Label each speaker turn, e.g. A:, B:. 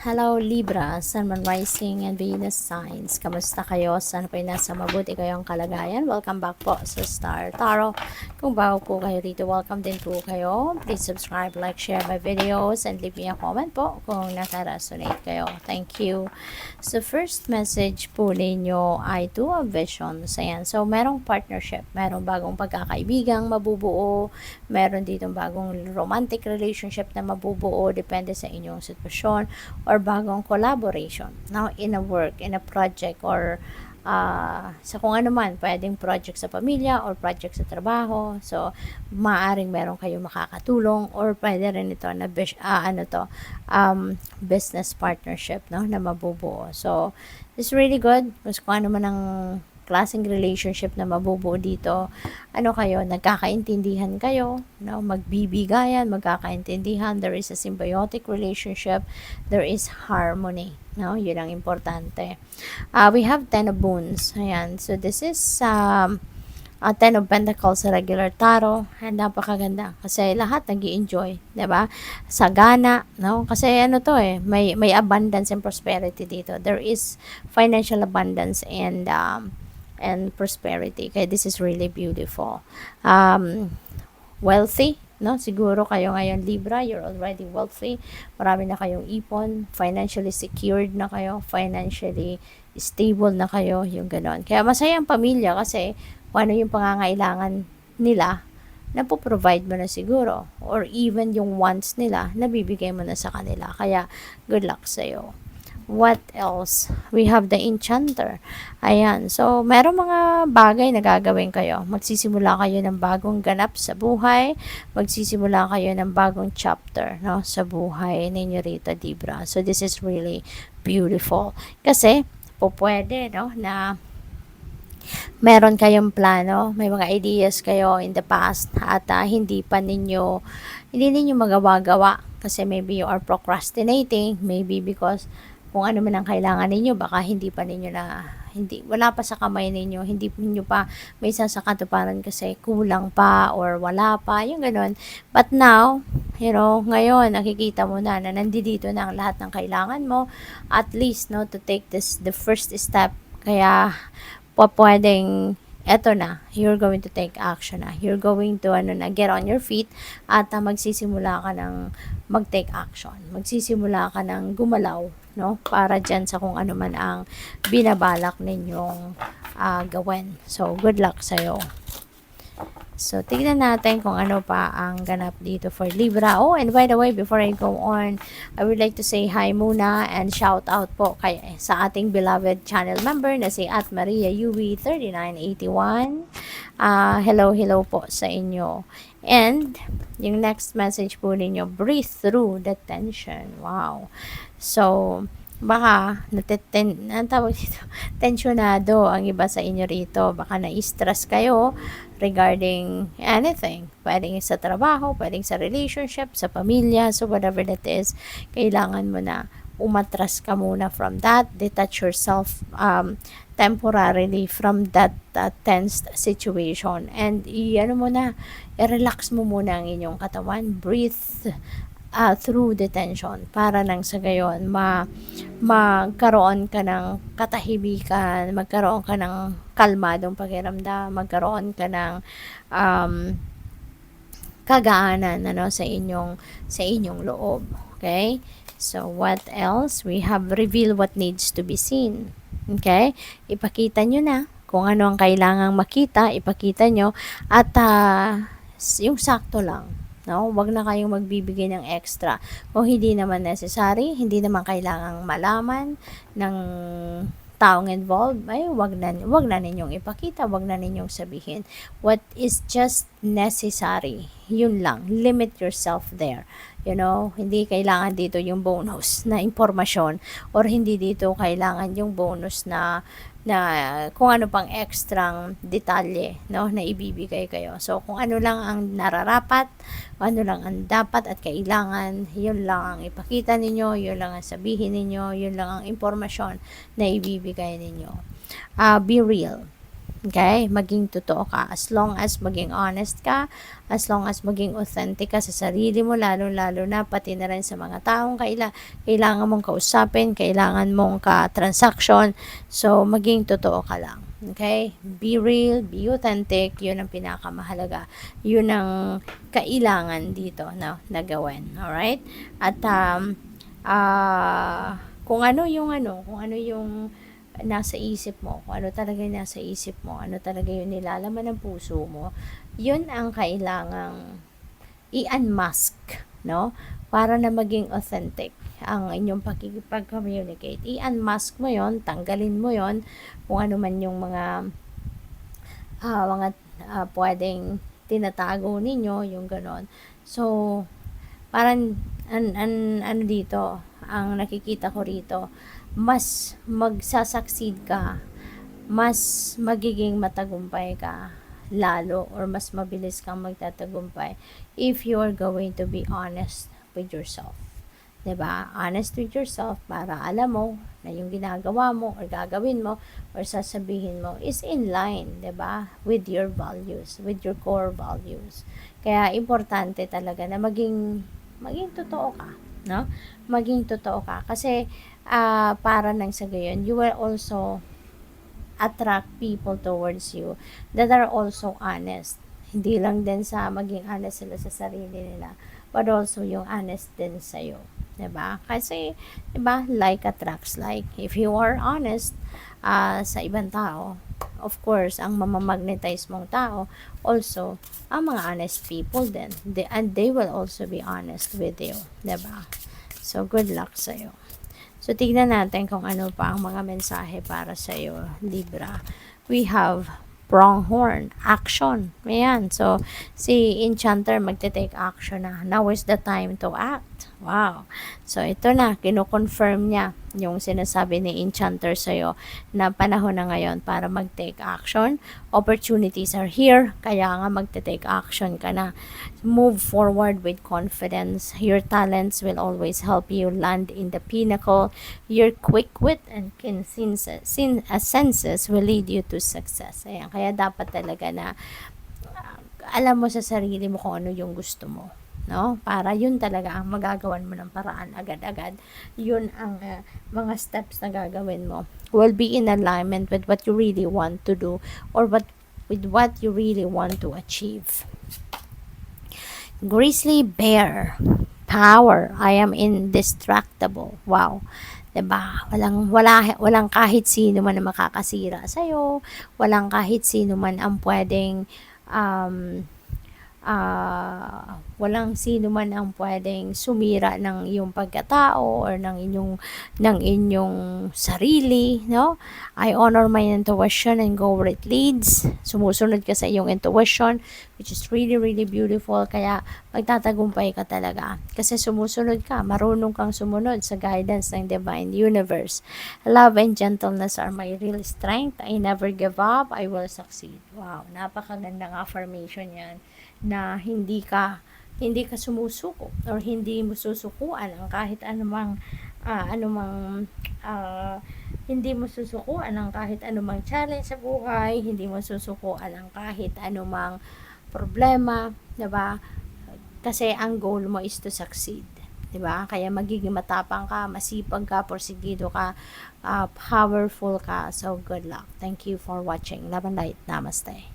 A: Hello Libra, Sun, Moon, Rising, and Venus signs. Kamusta kayo? Sana po nasa mabuti kayong kalagayan. Welcome back po sa Star Tarot. Kung bago po kayo dito, welcome din po kayo. Please subscribe, like, share my videos, and leave me a comment po kung naka-resonate kayo. Thank you. So first message po ninyo ay to a vision. Ayan. So merong partnership, merong bagong pagkakaibigang mabubuo, meron ditong bagong romantic relationship na mabubuo, depende sa inyong sitwasyon, or bagong collaboration now in a work, in a project, or sa kung ano man, pwedeng project sa pamilya or project sa trabaho. So maaring meron kayo makakatulong, or pwede rin ito na business partnership, no, na mabubuo. So it's really good kung ano man ang klaseng relationship na mabubuo dito. Ano kayo, nagkakaintindihan kayo, no? Magbibigayan, magkakaintindihan, there is a symbiotic relationship, there is harmony, no? Yun ang importante. We have Ten of Wands. Ayan. So this is Ten of Pentacles sa regular tarot. And napakaganda kasi lahat nag-i-enjoy, 'di ba? Sagana, no? Kasi ano to may abundance and prosperity dito. There is financial abundance and prosperity. Kaya this is really beautiful. Wealthy, no? Siguro kayo ngayon Libra, you're already wealthy. Marami na kayong ipon, financially secured na kayo, financially stable na kayo, yung ganon. Kaya masaya ang pamilya kasi kung ano yung pangangailangan nila, napoprovide mo na siguro. Or even yung wants nila, nabibigay mo na sa kanila. Kaya good luck sa'yo. What else? We have the Enchanter. Ayan. So, meron mga bagay na gagawin kayo. Magsisimula kayo ng bagong ganap sa buhay. Magsisimula kayo ng bagong chapter, no, sa buhay ninyo rito, Libra. So, this is really beautiful. Kasi, pwede, no, na meron kayong plano, may mga ideas kayo in the past at hindi ninyo magawa-gawa kasi maybe you are procrastinating, maybe because kung ano man ang kailangan ninyo, baka wala pa sa kamay ninyo, hindi ninyo pa may isa sa katuparan kasi kulang pa or wala pa, yung ganun. But now, ngayon nakikita mo na nandito na ang lahat ng kailangan mo, at least, no, to take the first step. Kaya pwedeng eto na, you're going to take action na. You're going to get on your feet at magsisimula ka ng mag-take action. Magsisimula ka ng gumalaw, no? Para dyan sa kung ano man ang binabalak ninyong gawin. So, good luck sa'yo. So, tignan natin kung ano pa ang ganap dito for Libra. Oh, and by the way, before I go on, I would like to say hi muna and shout out po sa ating beloved channel member na si Maria Yui 3981. Hello po sa inyo. And, yung next message po ninyo, breathe through the tension. Wow. So, baka tensyonado ang iba sa inyo rito. Baka na-stress kayo regarding anything. Pwedeng sa trabaho, pwedeng sa relationship, sa pamilya. So, whatever that is, kailangan mo na umatras ka muna from that. Detach yourself temporarily from that tensed situation. And, i-relax mo muna ang inyong katawan. Breathe through the tension para nang sa gayon magkaroon ka ng katahimikan, magkaroon ka ng kalmadong pakiramdam, magkaroon ka ng kagaanan sa inyong loob. Okay? So what else? We have revealed what needs to be seen. Okay? Ipakita nyo na kung ano ang kailangang makita, ipakita nyo at yung sakto lang. No, wag na kayong magbibigay ng extra. Kung hindi naman necessary, hindi naman kailangang malaman ng taong involved, ay wag na ninyong ipakita, wag na ninyong sabihin. What is just necessary, yun lang. Limit yourself there. Hindi kailangan dito yung bonus na impormasyon, or hindi dito kailangan yung bonus na kung ano pang ekstrang detalye, no, na ibibigay kayo. So, kung ano lang ang nararapat, ano lang ang dapat at kailangan, yun lang ang ipakita ninyo, yun lang ang sabihin ninyo, yun lang ang impormasyon na ibibigay ninyo. Be real. Okay? Maging totoo ka. As long as maging honest ka, as long as maging authentic ka sa sarili mo, lalo-lalo na pati na rin sa mga taong kailangan mong kausapin, kailangan mong ka-transaction. So, maging totoo ka lang. Okay? Be real, be authentic. Yun ang pinakamahalaga. Yun ang kailangan dito na gawin. Alright? At, kung ano yung nasa isip mo, kung ano talaga yung nasa isip mo, ano talaga yung nilalaman ng puso mo, yun ang kailangang i-unmask, no? Para na maging authentic ang inyong pag-communicate. I-unmask mo yon, tanggalin mo yon, kung ano man yung mga pwedeng tinatago ninyo, yung ganon. So, parang ano dito, ang nakikita ko rito, mas magsasucceed ka, mas magiging matagumpay ka lalo, or mas mabilis kang magtatagumpay if you are going to be honest with yourself. 'Di ba? Honest with yourself para alam mo na yung ginagawa mo or gagawin mo or sasabihin mo is in line, 'di ba? With your values, with your core values. Kaya importante talaga na maging totoo ka, no? Maging totoo ka kasi para nang sa gayon, you will also attract people towards you that are also honest. Hindi lang din sa maging honest sila sa sarili nila, but also yung honest din sa'yo. 'Di ba? Kasi, 'di ba, like attracts like. If you are honest sa ibang tao, of course, ang mamamagnetize mong tao, also, ang mga honest people din. And they will also be honest with you. 'Di ba? So, good luck sa'yo. So, tignan natin kung ano pa ang mga mensahe para sa iyo, Libra. We have pronghorn, action. Ayan. So, si Enchanter magte-take action na. Now is the time to act. Wow. So, ito na. Kino-confirm niya yung sinasabi ni Enchanter sa'yo na panahon na ngayon para mag-take action. Opportunities are here. Kaya nga magte-take action ka na. Move forward with confidence. Your talents will always help you land in the pinnacle. Your quick wit and keen senses will lead you to success. Ayan. Kaya dapat talaga na alam mo sa sarili mo kung ano yung gusto mo, no? Para yun talaga ang magagawan mo ng paraan agad-agad. Yun ang mga steps na gagawin mo will be in alignment with what you really want to do or with what you really want to achieve. Grizzly bear, power, I am indestructible. Wow. 'Di ba? Walang kahit sino man na makakasira sa iyo, walang kahit sino man ang pwedeng walang sino man ang pwedeng sumira ng iyong pagkatao or ng inyong sarili, no? I honor my intuition and go where it leads. Sumusunod ka sa iyong intuition, which is really, really beautiful. Kaya magtatagumpay ka talaga. Kasi sumusunod ka, marunong kang sumunod sa guidance ng divine universe. Love and gentleness are my real strength. I never give up. I will succeed. Wow, napakagandang affirmation yan na hindi ka sumusuko or hindi mo susukuan ang kahit anumang hindi mo susukuan ang kahit anumang challenge sa buhay, hindi mo susukuan ang kahit anumang problema, 'di ba? Kasi ang goal mo is to succeed, 'di ba? Kaya magiging matapang ka, masipag ka, porsigido ka, powerful ka. So good luck. Thank you for watching. Love and light. Namaste.